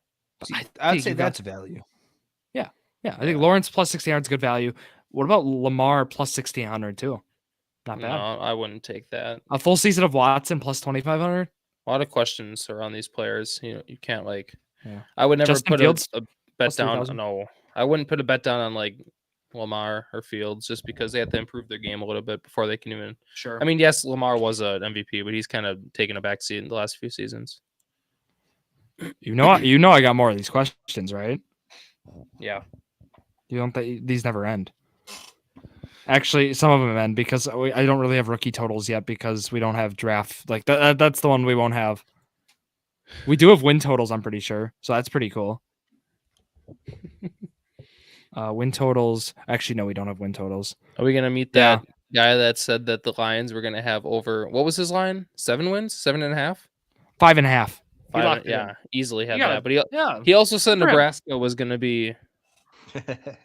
I'd say that's value. Yeah, I think Lawrence plus 1,600 is good value. What about Lamar plus 1,600 too? Not bad. No, I wouldn't take that. A full season of Watson plus 2,500. A lot of questions around these players. You can't Yeah. I would never Justin put Fields, a bet down. 3,000. No, I wouldn't put a bet down on Lamar or Fields just because they have to improve their game a little bit before they can even. Sure. I mean, yes, Lamar was an MVP, but he's kind of taken a backseat in the last few seasons. I got more of these questions, right? Yeah. You don't think these never end? Actually, some of them end because I don't really have rookie totals yet because we don't have draft. That's the one we won't have. We do have win totals, I'm pretty sure. So that's pretty cool. Win totals. Actually, no, we don't have win totals. Are we going to meet that guy that said that the Lions were going to have over, what was his line? 7 wins? 7.5? 5.5. Yeah, easily had that. But he also said Correct. Nebraska was going to be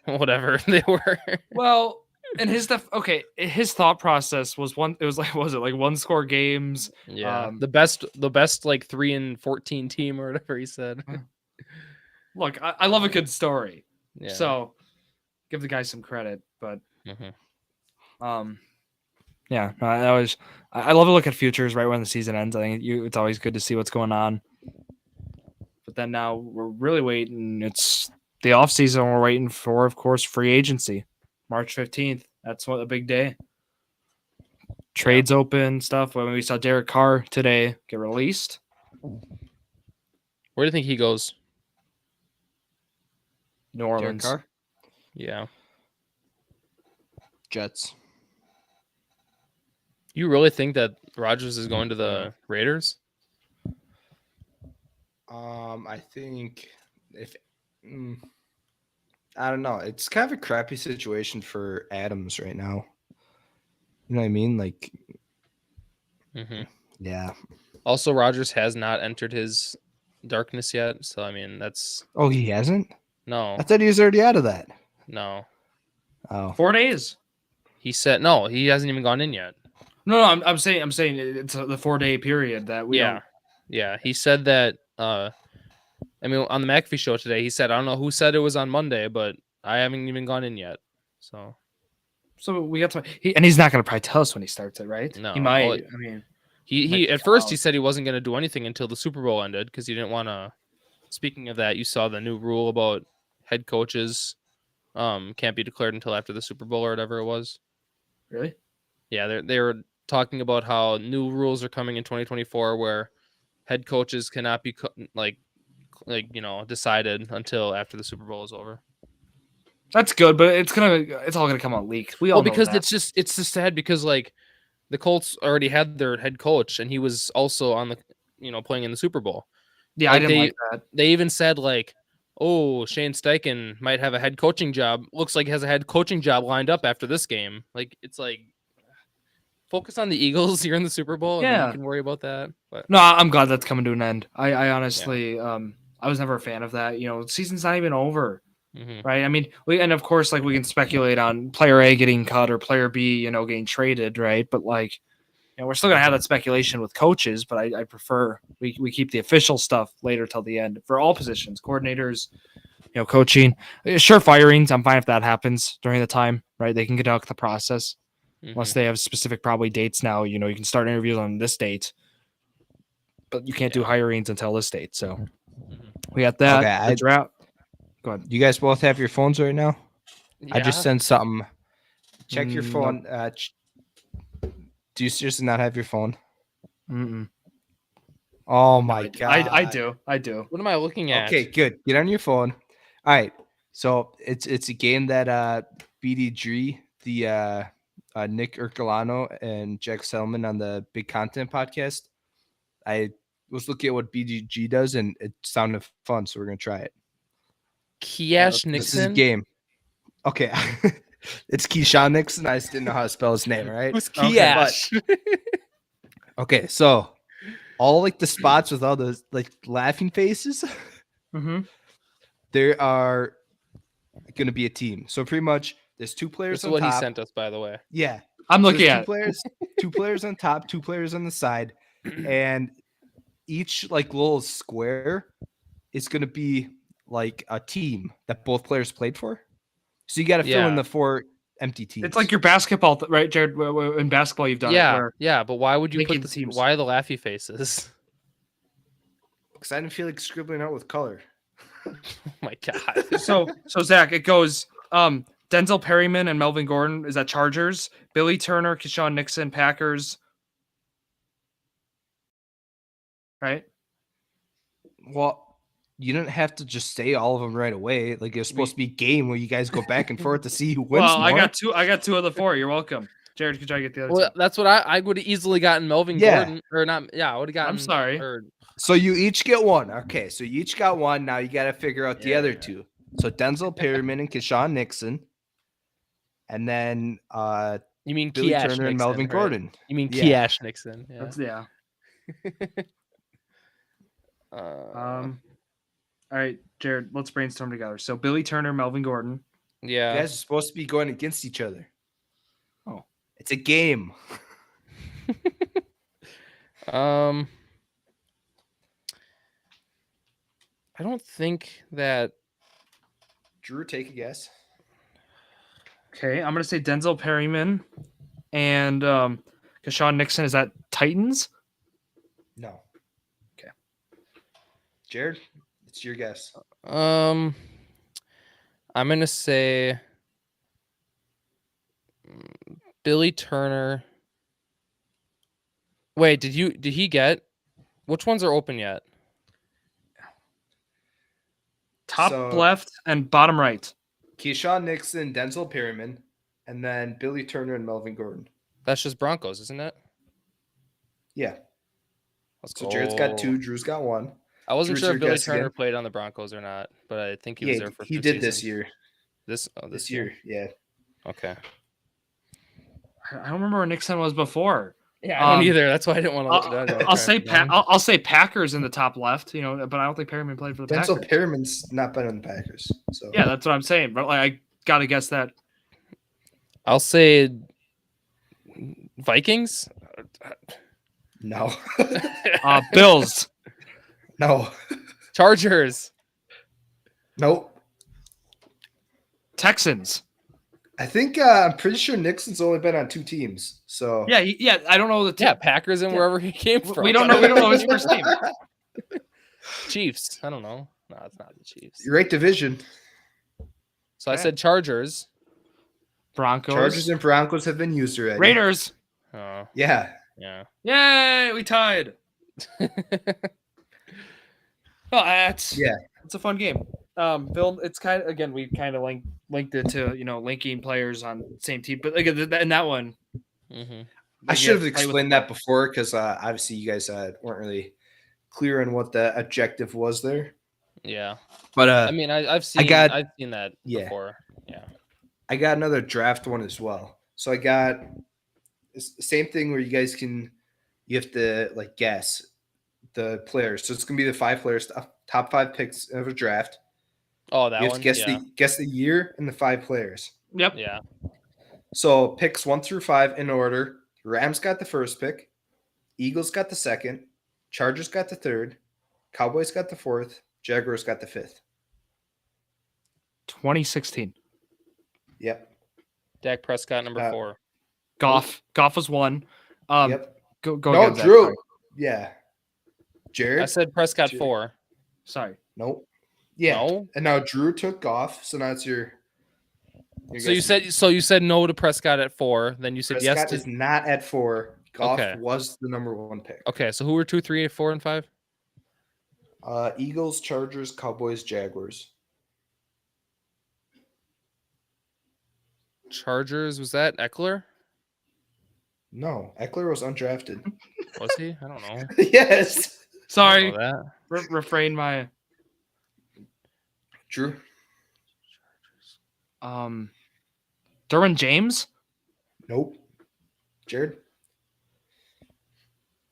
whatever they were. Well, And his stuff. Okay, his thought process was one. It was like, what was it like 1-score games? Yeah, the best like 3-14 team or whatever he said. Look, I love a good story, Yeah. so give the guy some credit. But yeah, I love to look at futures right when the season ends. I think it's always good to see what's going on. But then now we're really waiting. It's the off season. We're waiting for, of course, free agency, March 15th. That's what a big day. Trades open stuff. When we saw Derek Carr today get released. Where do you think he goes? New Orleans. Derek Carr? Yeah. Jets. You really think that Rodgers is going to the Raiders? I think if I don't know, it's kind of a crappy situation for Adams right now. You know what I mean? Like, yeah. Also, Rodgers has not entered his darkness yet, so I mean that's. Oh, he hasn't? No. I thought he was already out of that. No. Oh. 4 days. He said no. He hasn't even gone in yet. No, I'm saying it's the 4-day period that we. Yeah. Yeah. He said that. I mean, on the McAfee show today, he said, I don't know who said it was on Monday, but I haven't even gone in yet. So we got to. He's not going to probably tell us when he starts it, right? No. He might. Well, I mean, he at first he said he wasn't going to do anything until the Super Bowl ended because he didn't want to. Speaking of that, you saw the new rule about head coaches can't be declared until after the Super Bowl or whatever it was. Really? Yeah, they were talking about how new rules are coming in 2024 where head coaches cannot be decided until after the Super Bowl is over. That's good, but it's all gonna come out leaked. We all know because that. it's just sad because like the Colts already had their head coach and he was also on the playing in the Super Bowl. Yeah, I didn't like that. They even said like, oh, Shane Steichen might have a head coaching job. Looks like he has a head coaching job lined up after this game. Like it's like focus on the Eagles. You're in the Super Bowl, and then you can worry about that. But no, I'm glad that's coming to an end. I honestly, I was never a fan of that. The season's not even over, right? I mean, and of course, like we can speculate on player A getting cut or player B, getting traded, right? But like, we're still gonna have that speculation with coaches. But I prefer we keep the official stuff later till the end for all positions, coordinators, coaching. Sure, firings. I'm fine if that happens during the time, right? They can conduct the process. Unless they have specific probably dates now, you can start interviews on this date, but you can't do hirings until this date. So we got that. Okay, drought. Go ahead. You guys both have your phones right now? Yeah. I just sent something. Check your phone. No. Do you seriously not have your phone? Mm-mm. Oh my god! I do. What am I looking at? Okay, good. Get on your phone. All right. So it's a game that BDG, the Nick Ercolano and Jack Selman on the Big Content podcast. I was looking at what BDG does, and it sounded fun, so we're gonna try it. Keash Nixon. This is a game. Okay, it's Keyshawn Nixon. I just didn't know how to spell his name. Right? Who's Keash? Okay, so all like the spots with all those like laughing faces, there are gonna be a team. So pretty much, there's two players. That's what he sent us, by the way. Yeah. I'm looking at two players on top, two players on the side, and each like little square is going to be like a team that both players played for. So you got to fill in the 4 empty teams. It's like your basketball, right, Jared? In basketball, you've done it. Yeah, but why would you put the teams? Why the laughy faces? Because I didn't feel like scribbling out with color. Oh my god. So Zach, it goes Denzel Perryman and Melvin Gordon is that Chargers, Billy Turner, Keyshawn Nixon, Packers. Right? Well, you didn't have to just say all of them right away. Like it's supposed to be a game where you guys go back and forth to see who wins. Well, more. I got 2 of the 4. You're welcome. Jared, could try to get the other 2? Well, that's what I would have easily gotten Melvin Gordon or not. Yeah, I would have gotten. I'm sorry. So you each get 1. Okay, so you each got 1. Now you got to figure out the other 2. So Denzel Perryman and Keyshawn Nixon. And then you mean Billy Keash Turner Nixon, and Melvin right? Gordon. You mean Keash Nixon? Yeah. All right, Jared, let's brainstorm together. So Billy Turner, Melvin Gordon. Yeah. You guys are supposed to be going against each other. It's a game. I don't think that. Drew, take a guess. Okay, I'm gonna say Denzel Perryman and Keshawn Nixon. Is that Titans? No. Okay. Jared, it's your guess. I'm gonna say Billy Turner. Wait, did he get? Which ones are open yet? Top So- left and bottom right. Keyshawn Nixon, Denzel Perryman, and then Billy Turner and Melvin Gordon. That's just Broncos, isn't it? Yeah. Let's So go. Jared's got 2, Drew's got 1. I wasn't Drew's sure your if Billy guess Turner again? played on the Broncos or not, but I think he was Yeah, there for. he 2 did this seasons. year. This year, yeah. Okay. I don't remember where Nixon was before. Yeah, I don't either. That's why I didn't want to. I'll say Packers in the top left. But I don't think Perryman played for the Denzel Packers. Perryman's not been on the Packers. So Yeah, that's what I'm saying. But I gotta guess that. I'll say Vikings. no. Bills. No. Chargers. Nope. Texans. I think I'm pretty sure Nixon's only been on 2 teams. So Yeah. I don't know the team. Yeah, Packers and wherever he came from. We don't know his first team. Chiefs. I don't know. No, it's not the Chiefs. You're right division. So I said Chargers. Broncos. Chargers and Broncos have been used already. Raiders. Oh, Yeah. yeah. Yay, we tied. Oh, it's a fun game. Bill, it's kind of, again, we kind of linked it to linking players on the same team, but again, in that one, Mm-hmm. I should have explained that before because obviously you guys weren't really clear on what the objective was there. Yeah, but I mean, I've seen that before. Yeah, I got another draft one as well. So I got the same thing where you have to guess the players. So it's gonna be the 5 players, top 5 picks of a draft. Oh, that you have one. to guess the year and the 5 players. Yep. Yeah. So picks 1 through 5 in order. Rams got the first pick. Eagles got the second. Chargers got the third. Cowboys got the fourth. Jaguars got the fifth. 2016. Yep. Dak Prescott number 4. Goff was 1. Yep. Go no, again, Drew. Zach, yeah. Jared. I said Prescott 4. Sorry. Nope. Yeah. No? And now Drew took Goff, so now it's your So you said no to Prescott at 4. Then you said Prescott yes to. is not at 4. Goff Okay. was the number 1 pick. Okay, so who were 2, 3, 4, and 5? Eagles, Chargers, Cowboys, Jaguars. Chargers, was that Eckler? No, Eckler was undrafted. Was he? I don't know. Yes. Sorry. I don't know that. Refrain my. Drew. Derwin James. Nope. Jared.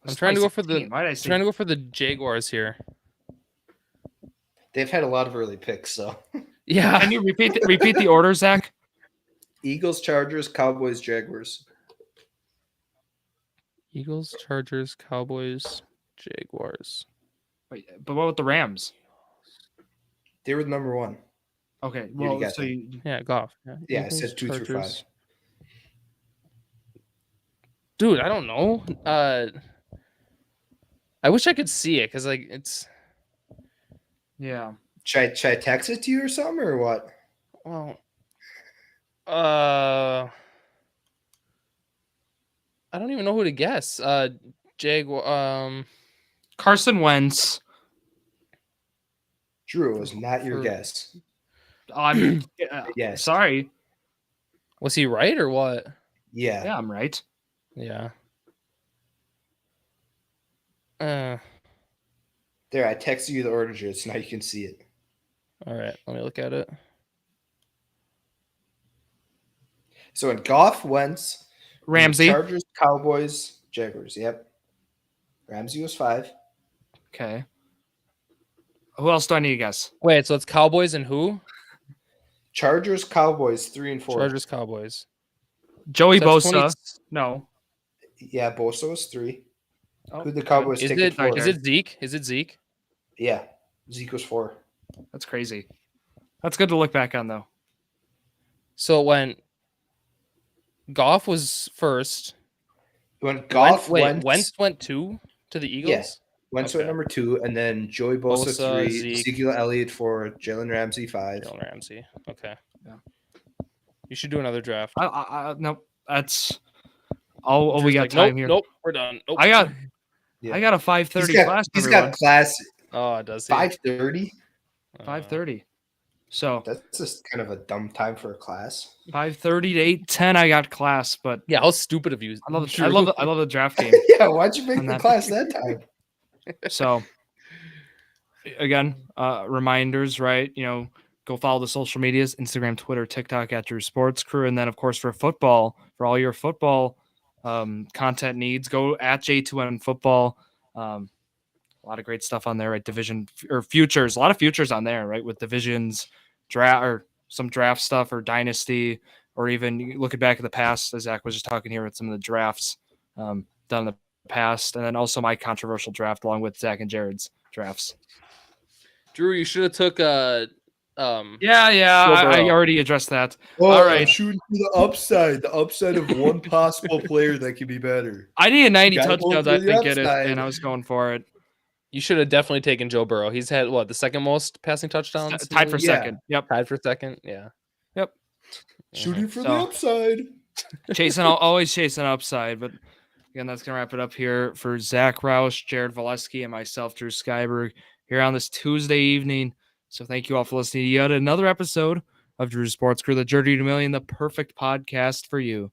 I'm trying to go for the Jaguars here. They've had a lot of early picks, so. Yeah. Can you repeat the order, Zach? Eagles, Chargers, Cowboys, Jaguars. Eagles, Chargers, Cowboys, Jaguars. Wait, but what with the Rams? They were the number 1. Okay, You already well, got so them. Yeah, Goff. Yeah, Eagles, I said 2 through 5. Dude, I don't know. I wish I could see it because it's. yeah. Should I text it to you or something or what? Well, I don't even know who to guess. Jaguar. Carson Wentz. Drew, it was not your For- guess. I'm Yes. sorry. Was he right or what? Yeah. Yeah, I'm right. Yeah. There, I texted you the order, Jared, so now you can see it. All right. Let me look at it. So in Goff, Wentz, Ramsey. Chargers, Cowboys, Jaguars. Yep. Ramsey was 5. Okay. Who else do I need to guess? Wait, so it's Cowboys and who? Chargers, Cowboys, 3 and 4. Chargers, Cowboys. Joey So that's Bosa. 20 No. Yeah, Bosa was 3. Oh, Who'd the good. Cowboys Is take it at 4? is it Zeke? Is it Zeke? Yeah, Zeke was 4. That's crazy. That's good to look back on, though. So when Goff was first, When Goff went, Wentz went 2 to the Eagles. Wentz Okay. went number 2, and then Joey Bosa, Bosa, 3, Zeke. Ezekiel Elliott 4, Jalen Ramsey 5. Jalen Ramsey. Okay. Yeah. You should do another draft. No, that's all we Drew's got like, time nope, here. Nope, we're done. Nope. I got Yeah. I got a 5:30 class. He's Everyone. got class Oh, does he? 5:30. 5:30. So That's just kind of a dumb time for a class. 5:30 to 8:10. I got class, but Yeah, how stupid of you. I love Drew. I love the draft game. Yeah, why'd you make On the that. class that time? So again, reminders, right? Go follow the social medias, Instagram, Twitter, TikTok at Drew Sports Crew. And then of course for football, for all your football content needs, go at J2N Football. A lot of great stuff on there, right? Division or futures, a lot of futures on there, right? With divisions, draft or some draft stuff or dynasty, or even looking back at the past, as Zach was just talking here with some of the drafts done in the past. And then also my controversial draft along with Zach and Jared's drafts. Drew, you should have took Yeah, Joe I Burrow. already addressed that. Oh, All right. shooting for the upside of one possible player that could be better. I needed 90 Gotta go touchdowns, for I the think, get it, upside. and I was going for it. You should have definitely taken Joe Burrow. He's had the second most passing touchdowns? Tied for Yeah. second. Yep. Tied for second. Yeah. Yep. Shooting for So- the upside. Always chasing upside. But again, that's gonna wrap it up here for Zach Roush, Jared Valesky, and myself, Drew Skyberg, here on this Tuesday evening. So thank you all for listening to yet another episode of Drew Sports Crew, the Journey to Million, the perfect podcast for you.